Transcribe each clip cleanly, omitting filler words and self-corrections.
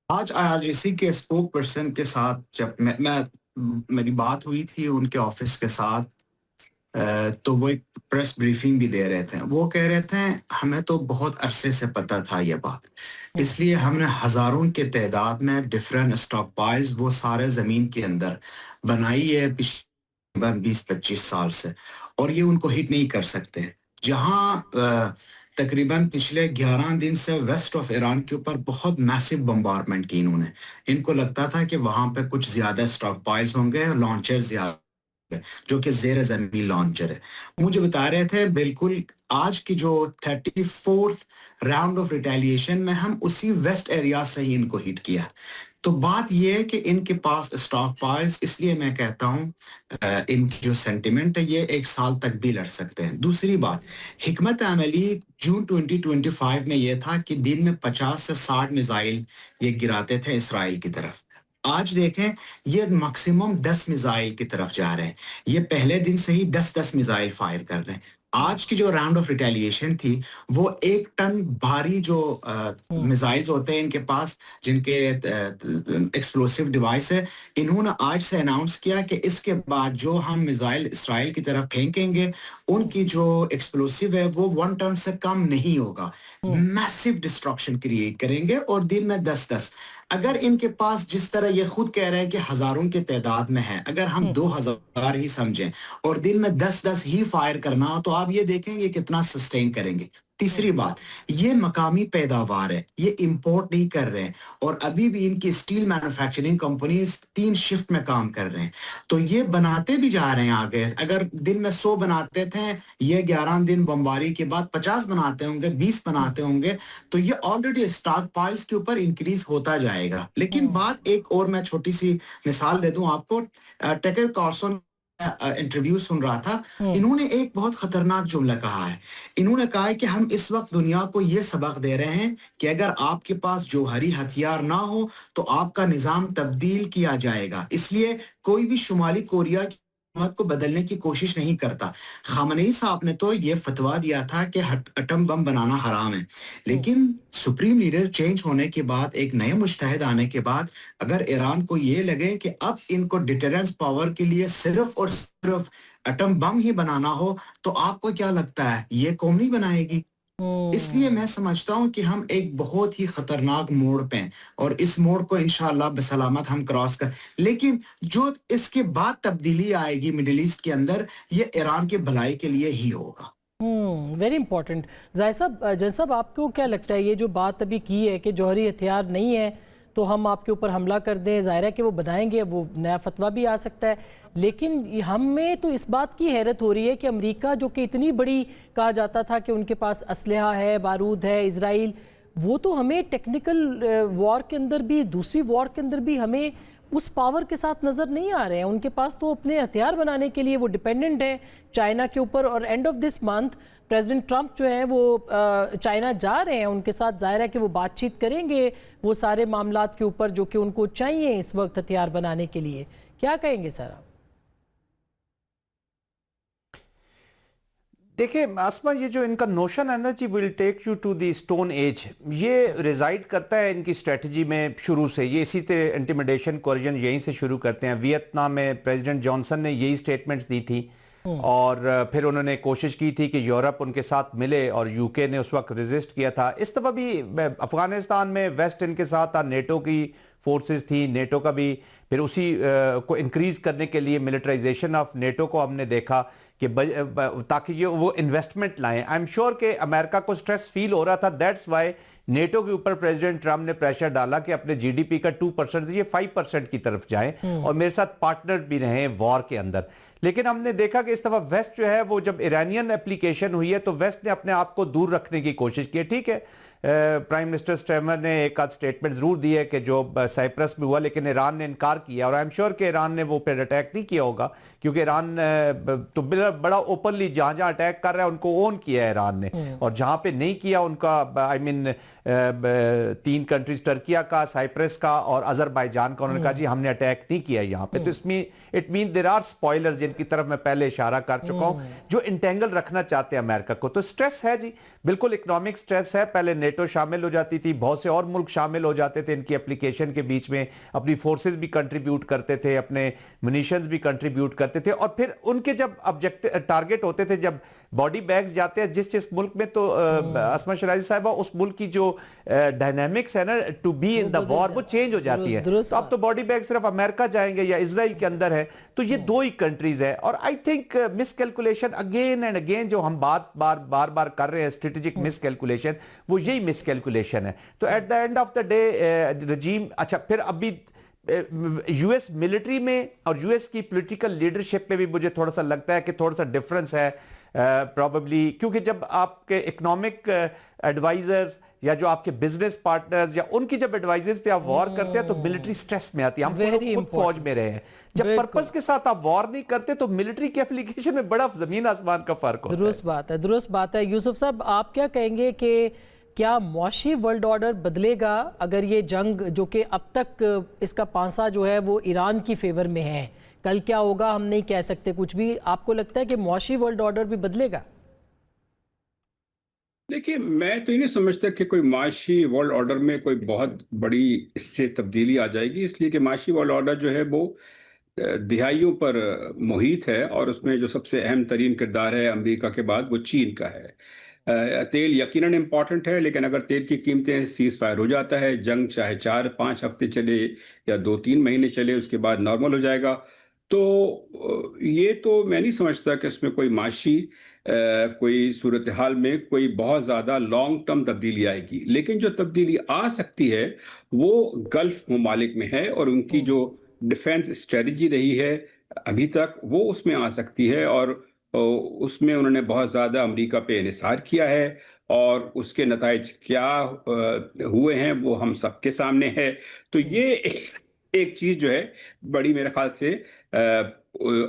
آج IRGC کے spoke person کے ساتھ جب میری بات ہوئی تھی ان کے آفس کے ساتھ، تو وہ ایک پریس بریفنگ بھی دے رہے تھے. وہ کہہ رہے تھے ہمیں تو بہت عرصے سے پتہ تھا یہ بات، اس لیے ہم نے ہزاروں کے تعداد میں ڈفرینٹ اسٹاک پائلز وہ سارے زمین کے اندر بنائی ہے پچھلے 20-25 سال سے، اور یہ ان کو ہٹ نہیں کر سکتے. جہاں تقریباً پچھلے 11 دن سے ویسٹ آف ایران کے اوپر بہت میسو بمبارمنٹ کی انہوں نے. ان کو لگتا تھا کہ وہاں پہ کچھ زیادہ اسٹاک پائلز ہوں گے، لانچر زیادہ جو کہ زیر زمین لانچر ہے. مجھے بتا رہے تھے بالکل آج کی جو 34th راؤنڈ آف ریٹیلیشن میں ہم اسی ویسٹ ایریا سے ہی ان کو ہٹ کیا. تو بات یہ ہے کہ ان کے پاس اسٹاک پائلز، اس لیے میں کہتا ہوں ان کی جو سینٹیمنٹ ہے یہ 1 سال تک بھی لڑ سکتے ہیں. دوسری بات، حکمت عملی جون 2025 میں یہ تھا کہ دن میں 50 سے 60 میزائل یہ گراتے تھے اسرائیل کی طرف. آج دیکھیں یہ میکسیمم 10 میزائل کی طرف جا رہے ہیں. یہ پہلے دن سے ہی 10 میزائل فائر کر رہے ہیں. آج کی جو راؤنڈ آف ریٹیلیشن تھی وہ 1 ٹن بھاری جو میزائلز ہوتے ہیں ان کے پاس، جن کے ایکسپلوسیو ڈیوائس ہے، انہوں نے آج سے اناؤنس کیا کہ اس کے بعد جو ہم میزائل اسرائیل کی طرف پھینکیں گے ان کی جو ایکسپلوسیو ہے وہ 1 ٹن سے کم نہیں ہوگا. میسو ڈسٹرکشن کریٹ کریں گے اور دن میں 10. اگر ان کے پاس، جس طرح یہ خود کہہ رہے ہیں کہ ہزاروں کے تعداد میں ہے، اگر ہم 2000 ہی سمجھیں اور دن میں 10 ہی فائر کرنا ہو تو آپ یہ دیکھیں گے کتنا سسٹین کریں گے. تیسری بات، یہ مقامی پیداوار ہے، یہ امپورٹ نہیں کر رہے ہیں، اور ابھی بھی ان کی اسٹیل مینوفیکچرنگ کمپنیز 3 شفٹ میں کام کر رہے ہیں. تو یہ بناتے بھی جا رہے ہیں آگے. اگر دن میں 100 بناتے تھے، یہ 11 دن بمباری کے بعد 50 بناتے ہوں گے، 20 بناتے ہوں گے، تو یہ آلریڈی اسٹاک پائلز کے اوپر انکریز ہوتا جائے گا. لیکن بات ایک اور میں چھوٹی سی مثال دے دوں آپ کو. ٹیکر کارسن انٹرویو سن رہا تھا، انہوں نے ایک بہت خطرناک جملہ کہا ہے. انہوں نے کہا ہے کہ ہم اس وقت دنیا کو یہ سبق دے رہے ہیں کہ اگر آپ کے پاس جوہری ہتھیار نہ ہو تو آپ کا نظام تبدیل کیا جائے گا. اس لیے کوئی بھی شمالی کوریا کی حکومت کو بدلنے کی کوشش نہیں کرتا. خامنئی صاحب نے تو یہ فتویٰ دیا تھا کہ ایٹم بم بنانا حرام ہے، لیکن سپریم لیڈر چینج ہونے کے بعد، ایک نئے مجتہد آنے کے بعد، اگر ایران کو یہ لگے کہ اب ان کو ڈیٹرنس پاور کے لیے صرف اور صرف ایٹم بم ہی بنانا ہو، تو آپ کو کیا لگتا ہے یہ قوم نہیں بنائے گی؟ اس لیے میں سمجھتا ہوں کہ ہم ایک بہت ہی خطرناک موڑ پہ ہیں، اور اس موڑ کو انشاءاللہ بسلامت ہم کراس کر، لیکن جو اس کے بعد تبدیلی آئے گی مڈل ایسٹ کے اندر، یہ ایران کے بھلائی کے لیے ہی ہوگا. Very important. ظاہر صاحب، جج صاحب، آپ کو کیا لگتا ہے یہ جو بات ابھی کی ہے کہ جوہری ہتھیار نہیں ہے تو ہم آپ کے اوپر حملہ کر دیں، ظاہر ہے کہ وہ بنائیں گے، وہ نیا فتویٰ بھی آ سکتا ہے، لیکن ہمیں تو اس بات کی حیرت ہو رہی ہے کہ امریکہ جو کہ اتنی بڑی کہا جاتا تھا کہ ان کے پاس اسلحہ ہے، بارود ہے، اسرائیل، وہ تو ہمیں ٹیکنیکل وار کے اندر بھی، دوسری وار کے اندر بھی ہمیں اس پاور کے ساتھ نظر نہیں آ رہے ہیں. ان کے پاس تو اپنے ہتھیار بنانے کے لیے وہ ڈیپینڈنٹ ہیں چائنا کے اوپر. اور and of this month president Trump جو ہیں وہ چائنا جا رہے ہیں، ان کے ساتھ ظاہر ہے کہ وہ بات چیت کریں گے وہ سارے معاملات کے اوپر جو کہ ان کو چاہیے اس وقت ہتھیار بنانے کے لیے. کیا کہیں گے سر آپ؟ دیکھیں آسما، یہ جو ان کا نوشن ہے نا جی will take you to the stone age, یہ ریزائڈ کرتا ہے ان کی اسٹریٹجی میں شروع سے. یہ اسی طرح انٹیمیڈیشن کوریجن یہیں سے شروع کرتے ہیں. ویتنام میں پریزیڈنٹ جانسن نے یہی سٹیٹمنٹس دی تھی، اور پھر انہوں نے کوشش کی تھی کہ یورپ ان کے ساتھ ملے، اور یو کے نے اس وقت ریزسٹ کیا تھا. اس دفعہ بھی افغانستان میں ویسٹ ان کے ساتھ تھا، نیٹو کی فورسز تھی، نیٹو کا بھی پھر اسی کو انکریز کرنے کے لیے ملٹرائزیشن آف نیٹو کو ہم نے دیکھا کہ تاکہ یہ وہ انویسٹمنٹ لائیں. آئی ایم شیور کہ امریکہ کو سٹریس فیل ہو رہا تھا، دیٹس وائی نیٹو کے اوپر پریزیڈنٹ ٹرمپ نے پریشر ڈالا کہ اپنے جی ڈی پی کا 2% یہ 5% کی طرف جائیں اور میرے ساتھ پارٹنر بھی رہیں وار کے اندر. لیکن ہم نے دیکھا کہ اس دفعہ ویسٹ جو ہے وہ جب ایرانین اپلیکیشن ہوئی ہے تو ویسٹ نے اپنے آپ کو دور رکھنے کی کوشش کی. ٹھیک ہے، پرائم منسٹر سٹیمر نے ایک آدھ سٹیٹمنٹ ضرور دی ہے کہ جو سائپرس میں ہوا، لیکن ایران نے انکار کیا، اور آئی ایم شیور کہ ایران نے وہ پھر اٹیک نہیں کیا ہوگا، کیونکہ ایران تو بڑا اوپنلی جہاں جہاں اٹیک کر رہا ہے ان کو اون کیا ہے ایران نے، اور جہاں پہ نہیں کیا ان کا آئی مین 3 کنٹریز ٹرکیہ کا، سائپرس کا اور آذربائیجان کا، انہوں نے کہا جی ہم نے اٹیک نہیں کیا یہاں پہ. تو اس میں it mean there are spoilers جن کی طرف میں پہلے اشارہ کر چکا ہوں جو انٹینگل رکھنا چاہتے ہیں امریکہ کو. تو سٹریس ہے جی، بالکل اکنامک سٹریس ہے. پہلے نیٹو نیٹو شامل ہو جاتی تھی, بہت سے اور ملک شامل ہو جاتے تھے ان کی اپلیکیشن کے بیچ میں, اپنی فورسز بھی کنٹریبیوٹ کرتے تھے, اپنے منیشنز بھی کنٹریبیوٹ کرتے تھے, اور پھر ان کے جب ٹارگٹ ہوتے تھے, جب باڈی بیگز جاتے ہیں جس ملک میں, تو اسما شرازی صاحبہ اس ملک کی جو ڈائنامکس ہے نا ٹو بی ان دا وار, وہ چینج ہو جاتی ہے. تو اب تو باڈی بیگ صرف امریکہ جائیں گے یا اسرائیل کے اندر ہے, تو یہ دو ہی کنٹریز ہیں. اور I think miss calculation again and again جو ہم بار بار کر رہے ہیں, اسٹریٹجک مس کیلکولیشن, وہ یہی مس کیلکولیشن ہے. تو at the end of the day regime, اچھا پھر ابھی یو ایس ملٹری میں اور یو ایس کی پولیٹیکل لیڈرشپ میں بھی مجھے تھوڑا سا لگتا ہے کہ تھوڑا سا ڈفرنس ہے پرابیبلی, کیونکہ جب آپ کے اکنامک ایڈوائزرز یا جو آپ کے بزنس پارٹنرز یا ان کی جب ایڈوائزرز پہ آپ وار کرتے ہیں تو ملٹری سٹریس میں آتی ہے. ہم خود فوج میں رہے ہیں, جب پرپس کے ساتھ آپ وار نہیں کرتے تو ملٹری کی اپلیکیشن میں بڑا زمین آسمان کا فرق ہوتا ہے. درست بات ہے. یوسف صاحب آپ کیا کہیں گے کہ کیا معاشی ورلڈ آرڈر بدلے گا اگر یہ جنگ, جو کہ اب تک اس کا پانسا جو ہے وہ ایران کی فیور میں ہے, کل کیا ہوگا ہم نہیں کہہ سکتے کچھ بھی, آپ کو لگتا ہے کہ معاشی ورلڈ آرڈر بھی بدلے گا؟ دیکھیے, میں تو یہ نہیں سمجھتا کہ کوئی معاشی ورلڈ آرڈر میں کوئی بہت بڑی اس سے تبدیلی آ جائے گی, اس لیے کہ معاشی ورلڈ آرڈر جو ہے وہ دہائیوں پر محیط ہے, اور اس میں جو سب سے اہم ترین کردار ہے امریکہ کے بعد وہ چین کا ہے. تیل یقیناً امپورٹنٹ ہے, لیکن اگر تیل کی قیمتیں سیز فائر ہو جاتا ہے, جنگ چاہے 4-5 ہفتے چلے یا 2-3 مہینے چلے, اس کے بعد نارمل ہو جائے گا, تو یہ تو میں نہیں سمجھتا کہ اس میں کوئی معاشی کوئی صورتحال میں کوئی بہت زیادہ لانگ ٹرم تبدیلی آئے گی. لیکن جو تبدیلی آ سکتی ہے وہ گلف ممالک میں ہے, اور ان کی جو ڈیفنس اسٹریٹجی رہی ہے ابھی تک وہ اس میں آ سکتی ہے, اور اس میں انہوں نے بہت زیادہ امریکہ پہ انحصار کیا ہے, اور اس کے نتائج کیا ہوئے ہیں وہ ہم سب کے سامنے ہے. تو یہ ایک چیز جو ہے بڑی میرے خیال سے,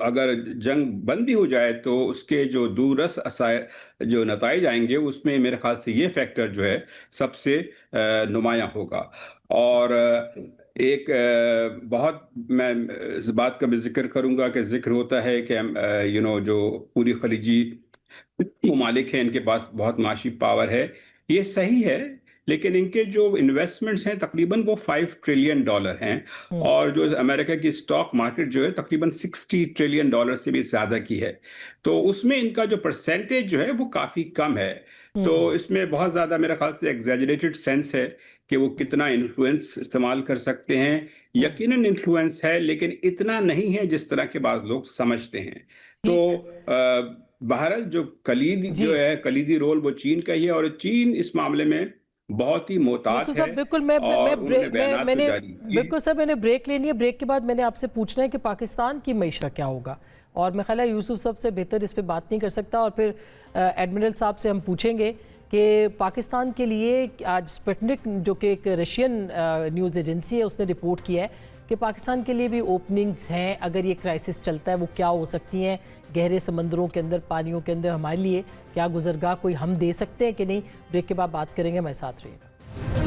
اگر جنگ بند بھی ہو جائے تو اس کے جو دورس جو نتائج آئیں گے اس میں میرے خیال سے یہ فیکٹر جو ہے سب سے نمایاں ہوگا. اور ایک بہت, میں اس بات کا بھی ذکر کروں گا کہ ذکر ہوتا ہے کہ جو پوری خلیجی ممالک ہیں ان کے پاس بہت معاشی پاور ہے, یہ صحیح ہے, لیکن ان کے جو انویسٹمنٹس ہیں تقریباً وہ $5 ٹریلین ہیں, اور جو امریکہ کی سٹاک مارکیٹ جو ہے تقریباً $60 ٹریلین سے بھی زیادہ کی ہے, تو اس میں ان کا جو پرسنٹیج جو ہے وہ کافی کم ہے. تو اس میں بہت زیادہ میرے خیال سے ایگزیجریٹڈ سینس ہے کہ وہ کتنا انفلوئنس استعمال کر سکتے ہیں. یقیناً انفلوئنس ہے, لیکن اتنا نہیں ہے جس طرح کے بعض لوگ سمجھتے ہیں. تو بہرحال جو کلیدی رول وہ چین کا ہی ہے, اور چین اس معاملے میں بہت ہی محتاط ہے. بالکل, بالکل سر, میں نے بریک لینی ہے. بریک کے بعد میں نے آپ سے پوچھنا ہے کہ پاکستان کی معیشت کیا ہوگا, اور میں خیال ہے یوسف صاحب سے بہتر اس پہ بات نہیں کر سکتا. اور پھر ایڈمرل صاحب سے ہم پوچھیں گے کہ پاکستان کے لیے آج سپوتنک, جو کہ ایک رشین نیوز ایجنسی ہے, اس نے رپورٹ کیا ہے کہ پاکستان کے لیے بھی اوپننگز ہیں اگر یہ کرائسس چلتا ہے, وہ کیا ہو سکتی ہیں گہرے سمندروں کے اندر, پانیوں کے اندر ہمارے لیے کیا گزرگاہ کوئی ہم دے سکتے ہیں کہ نہیں. بریک کے بعد بات کریں گے, ہمارے ساتھ رہیے گا.